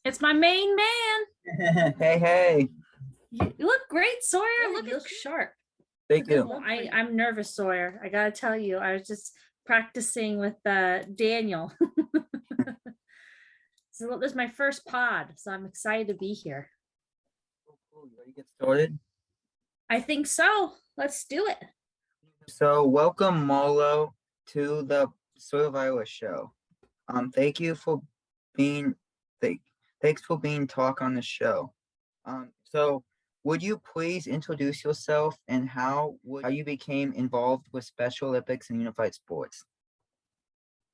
It's my main man. Hey, hey. You look great, Sawyer. Yeah, Look, you you look too. sharp. Thank you. Well, I'm nervous, Sawyer. I gotta tell you, I was just practicing with Daniel. So this is my first pod, so I'm excited to be here. Cool. You ready to get started? I think so. Let's do it. So, welcome, Marlo, to the Sawyer Viola show. Thank you for being thanks for being talk on the show. So would you please introduce yourself and how you became involved with Special Olympics and Unified Sports?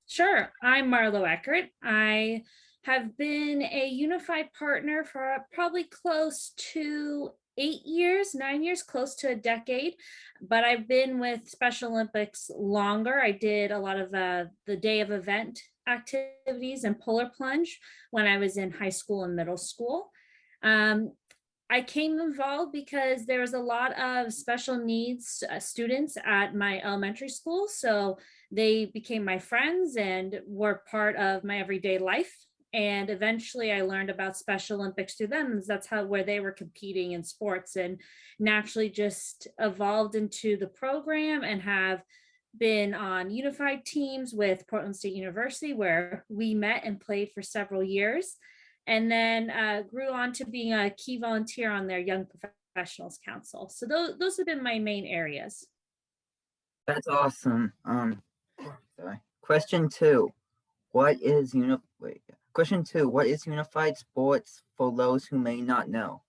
Sure. I'm Marlo Eckert. I have been a unified partner for probably close to 8 years, 9 years, close to a decade. But I've been with Special Olympics longer. I did a lot of the day of event activities and polar plunge when I was in high school and middle school. Um, I came involved because there was a lot of special needs students at my elementary school. So they became my friends and were part of my everyday life. And eventually I learned about Special Olympics through them. That's where they were competing in sports, and naturally just evolved into the program and have been on unified teams with Portland State University, where we met and played for several years, and then grew on to being a key volunteer on their Young Professionals Council. So those have been my main areas. That's awesome. Sorry. Question two, what is Unified Sports for those who may not know?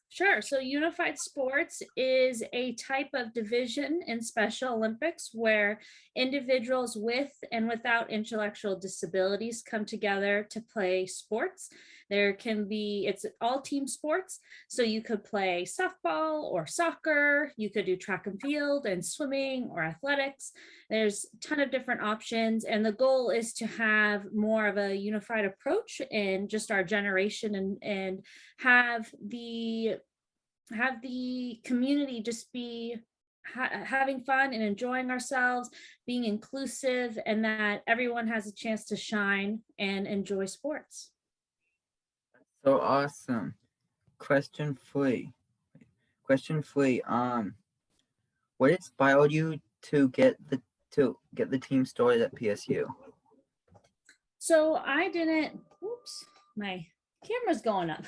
Sure. So Unified Sports is a type of division in Special Olympics where individuals with and without intellectual disabilities come together to play sports. It's all team sports. So you could play softball or soccer, you could do track and field and swimming or athletics. There's a ton of different options. And the goal is to have more of a unified approach in just our generation, and have the community just be having fun and enjoying ourselves, being inclusive, and that everyone has a chance to shine and enjoy sports. So awesome. Question three. What inspired you to get the team started at PSU? So my camera's going up.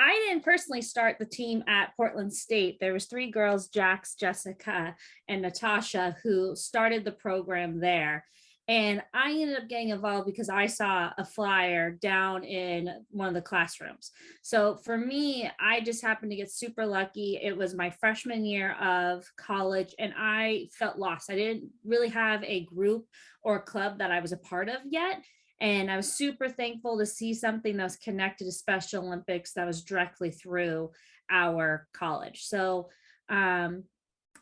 I didn't personally start the team at Portland State. There was three girls, Jax, Jessica, and Natasha, who started the program there. And I ended up getting involved because I saw a flyer down in one of the classrooms. So for me, I just happened to get super lucky. It was my freshman year of college, and I felt lost. I didn't really have a group or club that I was a part of yet. And I was super thankful to see something that was connected to Special Olympics that was directly through our college. So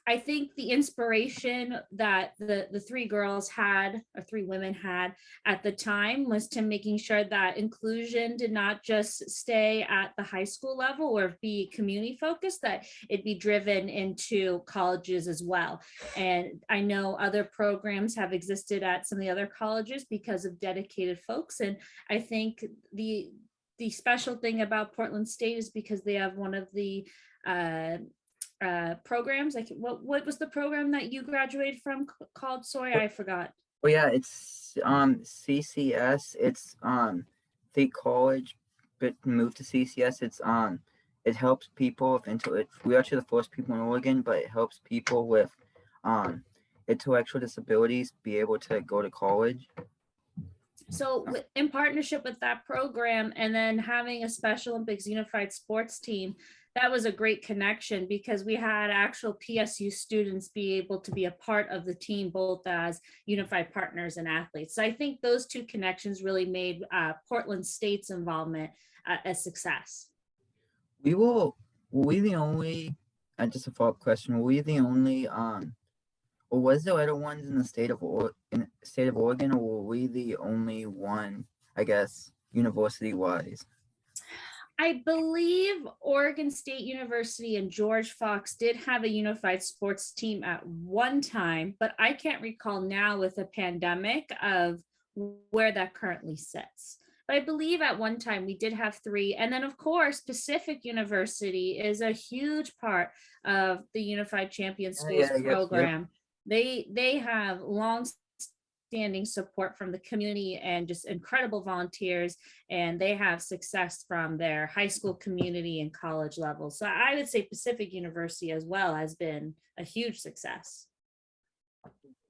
I think the inspiration that the three girls had, or three women had at the time, was to making sure that inclusion did not just stay at the high school level or be community focused, that it be driven into colleges as well. And I know other programs have existed at some of the other colleges because of dedicated folks. And I think the special thing about Portland State is because they have one of the programs, like what was the program that you graduated from called? Sorry, I forgot. Oh yeah, it's CCS. It's the college but moved to CCS. It helps people with we're actually the first people in Oregon, but it helps people with intellectual disabilities be able to go to college. So in partnership with that program, and then having a Special Olympics unified sports team, that was a great connection because we had actual PSU students be able to be a part of the team, both as unified partners and athletes. So I think those two connections really made Portland State's involvement a success. Were we the only, just a follow-up question, were we the only or was there other ones in the state of Oregon, or were we the only one, I guess, university-wise? I believe Oregon State University and George Fox did have a unified sports team at one time, but I can't recall now with a pandemic of where that currently sits. But I believe at one time we did have three. And then, of course, Pacific University is a huge part of the Unified Champion Schools Yep. program. They have long standing support from the community and just incredible volunteers, and they have success from their high school community and college levels. So I would say Pacific University as well has been a huge success.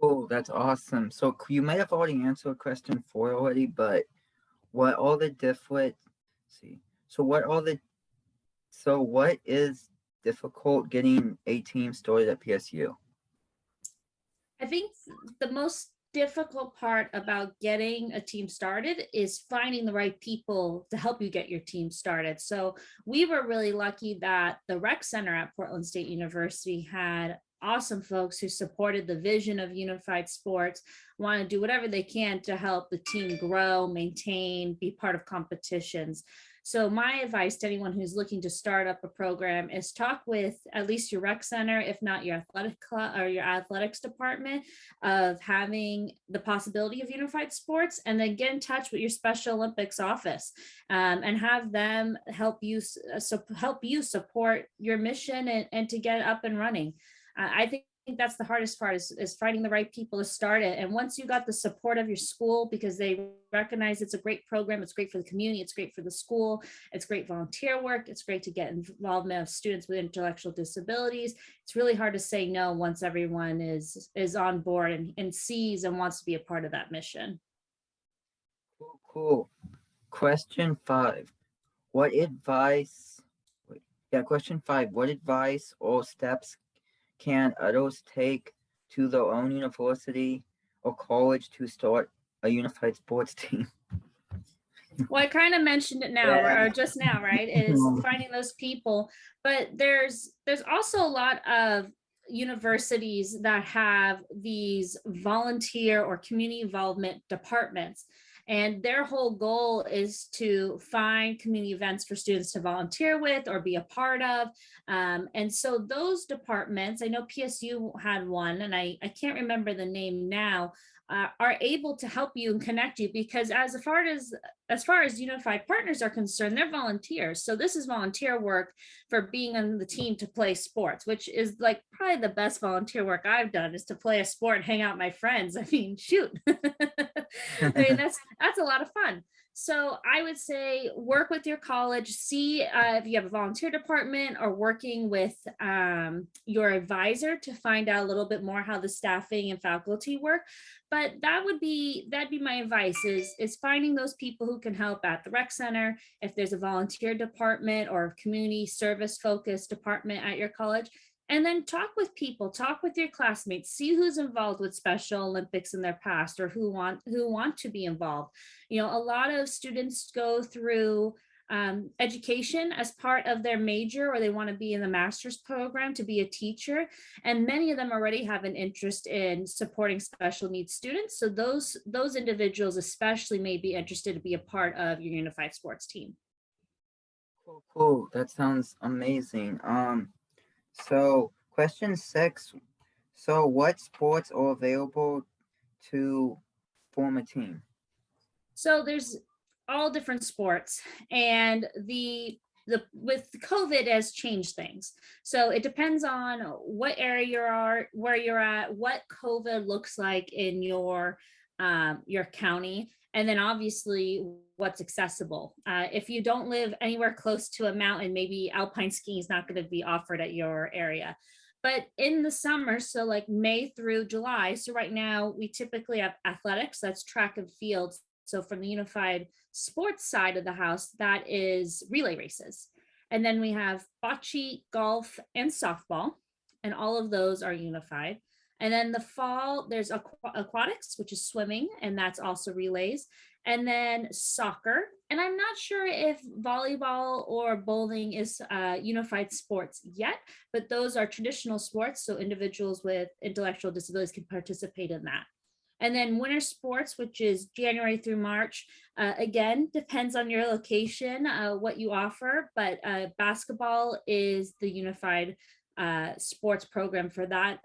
Oh, that's awesome. So you might have already answered question 4 already, but what all the different see. What is difficult getting a team started at PSU? I think the most difficult part about getting a team started is finding the right people to help you get your team started. So we were really lucky that the rec center at Portland State University had awesome folks who supported the vision of unified sports, want to do whatever they can to help the team grow, maintain, be part of competitions. So my advice to anyone who's looking to start up a program is talk with at least your rec center, if not your athletic club or your athletics department, of having the possibility of unified sports, and then get in touch with your Special Olympics office and have them help you support your mission and to get up and running. I think that's the hardest part is finding the right people to start it. And once you got the support of your school, because they recognize it's a great program, it's great for the community, it's great for the school, it's great volunteer work, it's great to get involvement of students with intellectual disabilities. It's really hard to say no once everyone is on board and sees and wants to be a part of that mission. Cool. Question 5. What advice? Question 5. What advice or steps can adults take to their own university or college to start a unified sports team? Well, I kind of mentioned it now, or just now, right? Is finding those people. But there's also a lot of universities that have these volunteer or community involvement departments. And their whole goal is to find community events for students to volunteer with or be a part of. And so those departments, I know PSU had one, and I can't remember the name now, are able to help you and connect you, because as far as unified partners are concerned, they're volunteers. So this is volunteer work for being on the team to play sports, which is like probably the best volunteer work I've done, is to play a sport, hang out with my friends. I mean, shoot. I mean, that's a lot of fun. So I would say work with your college, see if you have a volunteer department, or working with your advisor to find out a little bit more how the staffing and faculty work. But that'd be my advice is finding those people who can help at the rec center. If there's a volunteer department or community service focused department at your college, and then talk with people, talk with your classmates, see who's involved with Special Olympics in their past, or who want to be involved. You know, a lot of students go through education as part of their major, or they want to be in the master's program to be a teacher. And many of them already have an interest in supporting special needs students. So those individuals especially may be interested to be a part of your unified sports team. Cool. That sounds amazing. So question 6. So what sports are available to form a team? So there's all different sports, and with COVID has changed things. So it depends on what area you are, where you're at, what COVID looks like in your county, and then obviously what's accessible. If you don't live anywhere close to a mountain, maybe alpine skiing is not going to be offered at your area. But in the summer, so like May through July, so right now we typically have athletics, that's track and field. So from the unified sports side of the house, that is relay races. And then we have bocce, golf, and softball, and all of those are unified. And then the fall, there's aquatics, which is swimming, and that's also relays. And then soccer. And I'm not sure if volleyball or bowling is unified sports yet, but those are traditional sports. So individuals with intellectual disabilities can participate in that. And then winter sports, which is January through March, again, depends on your location, what you offer, but basketball is the unified sports program for that,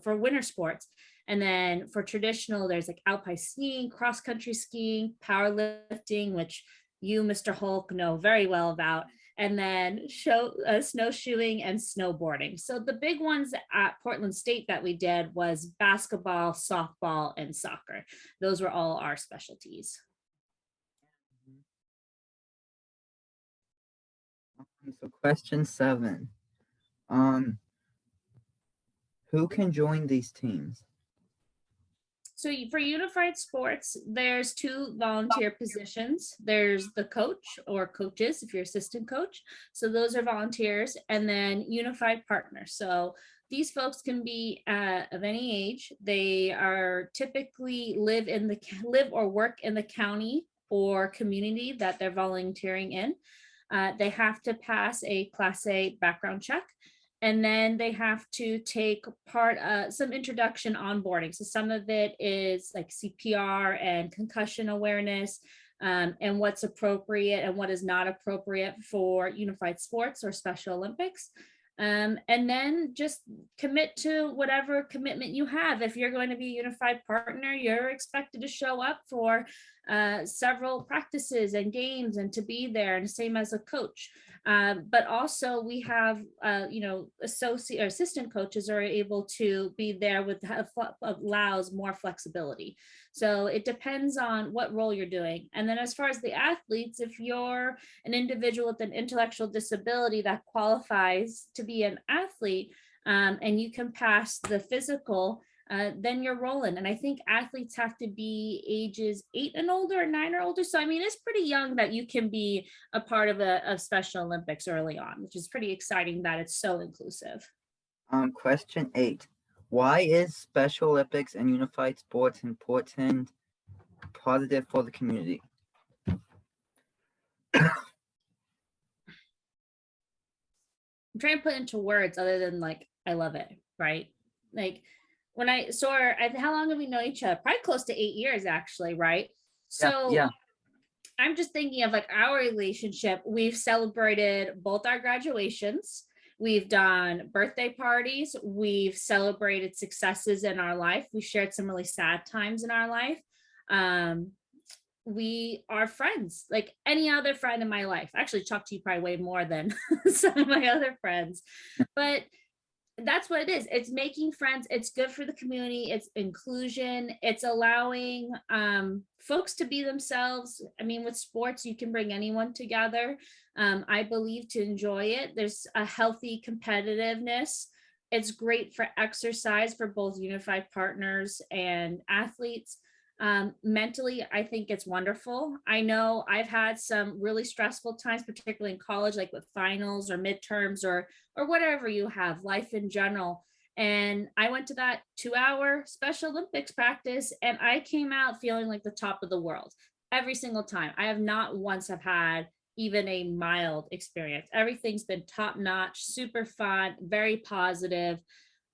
for winter sports. And then for traditional, there's like alpine skiing, cross country skiing, powerlifting, which you, Mr. Hulk, know very well about, and then snowshoeing and snowboarding. So the big ones at Portland State that we did was basketball, softball, and soccer. Those were all our specialties. So question 7. Who can join these teams? So for unified sports, there's 2 volunteer positions. There's the coach or coaches if you're assistant coach. So those are volunteers, and then unified partners. So these folks can be of any age. They are typically live or work in the county or community that they're volunteering in. They have to pass a Class A background check. And then they have to take some introduction onboarding. So some of it is like CPR and concussion awareness, and what's appropriate and what is not appropriate for unified sports or Special Olympics. And then just commit to whatever commitment you have. If you're going to be a unified partner, you're expected to show up for several practices and games and to be there, and same as a coach. But also we have, associate or assistant coaches are able to be there with allows more flexibility. So it depends on what role you're doing. And then as far as the athletes, if you're an individual with an intellectual disability that qualifies to be an athlete, and you can pass the physical, then you're rolling. And I think athletes have to be ages 8 and older or 9 or older. So, I mean, it's pretty young that you can be a part of Special Olympics early on, which is pretty exciting that it's so inclusive. Question 8. Why is Special Olympics and unified sports important, positive for the community? I'm trying to put into words other than like, I love it, right? Like, when I saw her, how long have we known each other? Probably close to 8 years, actually, right? So Yeah. I'm just thinking of like our relationship. We've celebrated both our graduations. We've done birthday parties. We've celebrated successes in our life. We shared some really sad times in our life. We are friends like any other friend in my life. I actually talk to you probably way more than some of my other friends, but that's what it is. It's making friends. It's good for the community. It's inclusion. It's allowing folks to be themselves. I mean, with sports, you can bring anyone together. I believe to enjoy it. There's a healthy competitiveness. It's great for exercise for both unified partners and athletes. Mentally, I think it's wonderful. I know I've had some really stressful times, particularly in college, like with finals or midterms or whatever you have, life in general. And I went to that 2-hour Special Olympics practice, and I came out feeling like the top of the world every single time. I have not once have had even a mild experience. Everything's been top notch, super fun, very positive.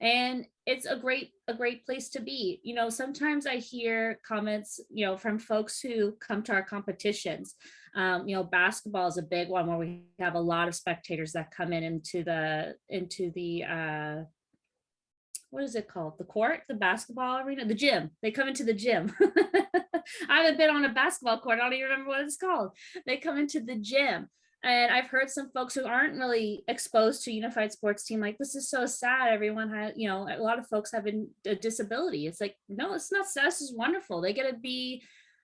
And it's a great place to be. You know, sometimes I hear comments, from folks who come to our competitions. Basketball is a big one where we have a lot of spectators that come into the what is it called? The court, the basketball arena, the gym. They come into the gym. I haven't been on a basketball court. I don't even remember what it's called. They come into the gym. And I've heard some folks who aren't really exposed to unified sports team, like, this is so sad. Everyone has, a lot of folks have a disability. It's like, no, it's not sad. This is wonderful. They get to be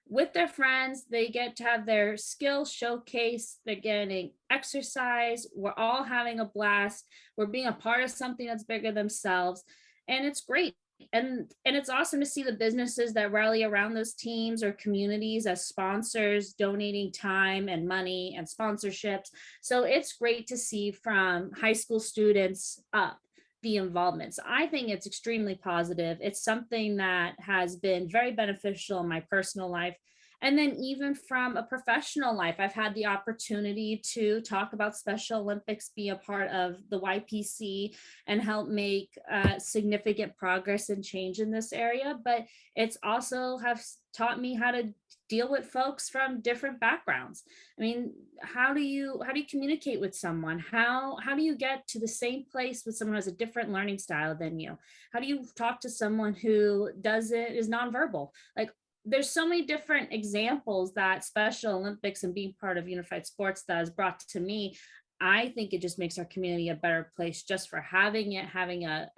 with their friends. They get to have their skills showcased. They're getting exercise. We're all having a blast. We're being a part of something that's bigger than themselves. And it's great. And it's awesome to see the businesses that rally around those teams or communities as sponsors, donating time and money and sponsorships. So it's great to see from high school students up the involvement. So I think it's extremely positive. It's something that has been very beneficial in my personal life. And then even from a professional life, I've had the opportunity to talk about Special Olympics, be a part of the YPC, and help make significant progress and change in this area. But it's also have taught me how to deal with folks from different backgrounds. I mean, how do you communicate with someone? How do you get to the same place with someone who has a different learning style than you? How do you talk to someone who is nonverbal? Like, there's so many different examples that Special Olympics and being part of Unified Sports that has brought to me. I think it just makes our community a better place just for having a,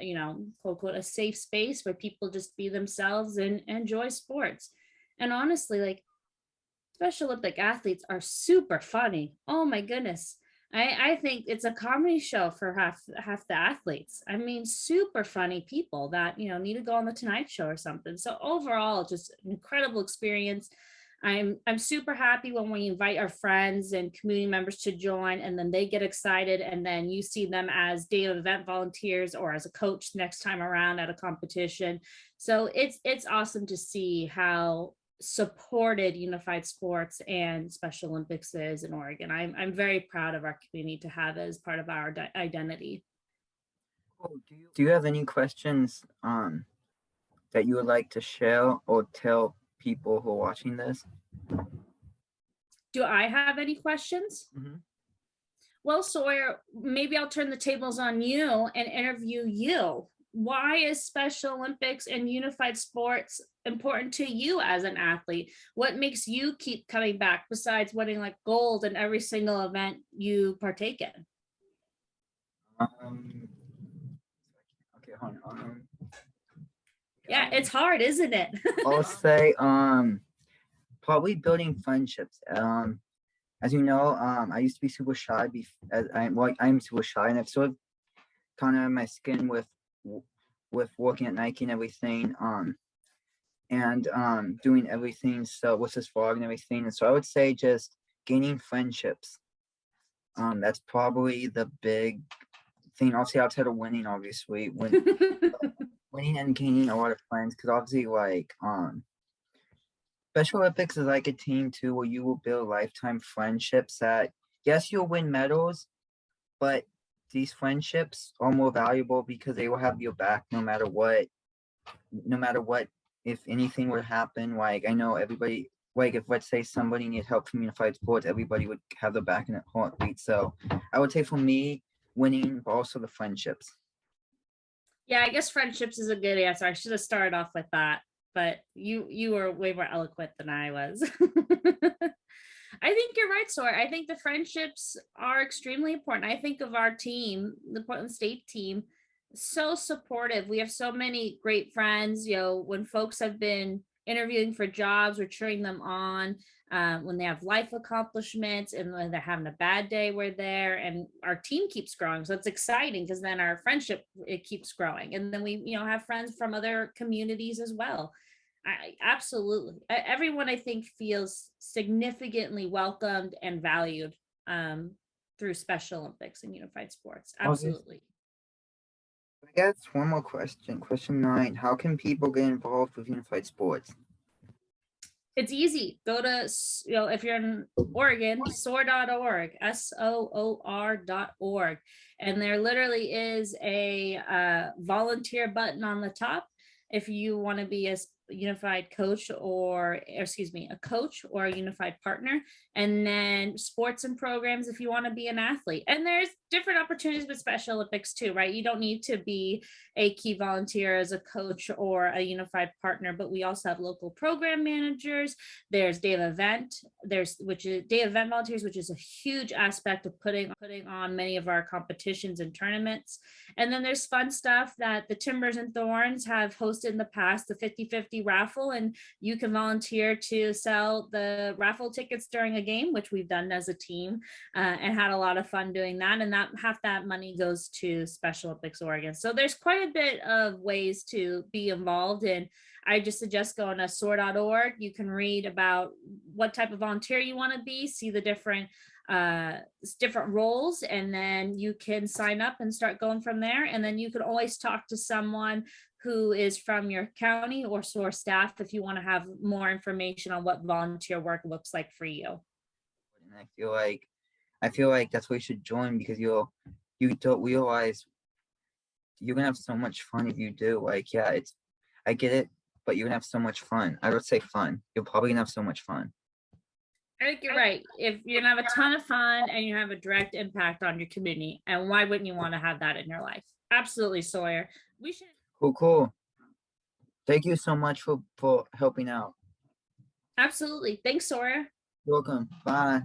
quote, quote, a safe space where people just be themselves and enjoy sports. And honestly, like, Special Olympic athletes are super funny. Oh my goodness. I think it's a comedy show for half the athletes. I mean, super funny people that, need to go on the Tonight Show or something. So overall, just an incredible experience. I'm super happy when we invite our friends and community members to join, and then they get excited, and then you see them as day of event volunteers or as a coach next time around at a competition. So it's awesome to see how supported Unified Sports and Special Olympics is in Oregon. I'm very proud of our community to have it as part of our identity. Oh, do you have any questions that you would like to share or tell people who are watching this? Do I have any questions? Mm-hmm. Well, Sawyer, maybe I'll turn the tables on you and interview you. Why is Special Olympics and Unified Sports important to you as an athlete? What makes you keep coming back besides winning like gold in every single event you partake in? Okay, hold on. Yeah, it's hard, isn't it? I'll say probably building friendships. As you know, I used to be super shy. I'm super shy, and I've sort of kind of my skin with working at Nike and everything. And doing everything. So with this vlog and everything, and so I would say just gaining friendships. That's probably the big thing. Obviously, outside of winning, obviously, winning and gaining a lot of friends, because obviously, like Special Olympics is like a team too, where you will build lifetime friendships. That yes, you'll win medals, but these friendships are more valuable because they will have your back no matter what. No matter what, if anything would happen, like I know everybody, like if let's say somebody needs help from Unified Sports, everybody would have their back in a heartbeat. So I would say for me, winning, but also the friendships. Yeah, I guess friendships is a good answer. I should have started off with that, but you were way more eloquent than I was. I think you're right, Sawyer. I think the friendships are extremely important. I think of our team, the Portland State team, so supportive. We have so many great friends. When folks have been interviewing for jobs, we're cheering them on. When they have life accomplishments and when they're having a bad day, we're there, and our team keeps growing. So it's exciting because then our friendship, it keeps growing, and then we have friends from other communities as well. I absolutely, everyone I think feels significantly welcomed and valued through Special Olympics and Unified Sports. Absolutely. I guess one more question. Question 9: how can people get involved with Unified Sports? It's easy. Go to, if you're in Oregon, soar.org, SOOR.org. And there literally is a volunteer button on the top if you want to be a unified coach or excuse me, a coach or a unified partner, and then sports and programs if you want to be an athlete. And there's different opportunities with Special Olympics too, right? You don't need to be a key volunteer as a coach or a unified partner, but we also have local program managers. There's day of event, which is day of event volunteers, which is a huge aspect of putting on many of our competitions and tournaments. And then there's fun stuff that the Timbers and Thorns have hosted in the past, the 50-50 raffle, and you can volunteer to sell the raffle tickets during a game, which we've done as a team, and had a lot of fun doing that. And that half that money goes to Special Olympics Oregon. So there's quite a bit of ways to be involved in. I just suggest going to soar.org. You can read about what type of volunteer you want to be, see the different roles, and then you can sign up and start going from there. And then you can always talk to someone who is from your county or source staff if you want to have more information on what volunteer work looks like for you. And I feel like that's why you should join, because you don't realize you're gonna have so much fun if you do. Like, yeah, I get it, but you're gonna have so much fun. I would say fun. You're probably gonna have so much fun. I think you're right. If you're gonna have a ton of fun and you have a direct impact on your community, and why wouldn't you want to have that in your life? Absolutely, Sawyer. We should. Cool. Thank you so much for helping out. Absolutely. Thanks, Sawyer. Welcome. Bye.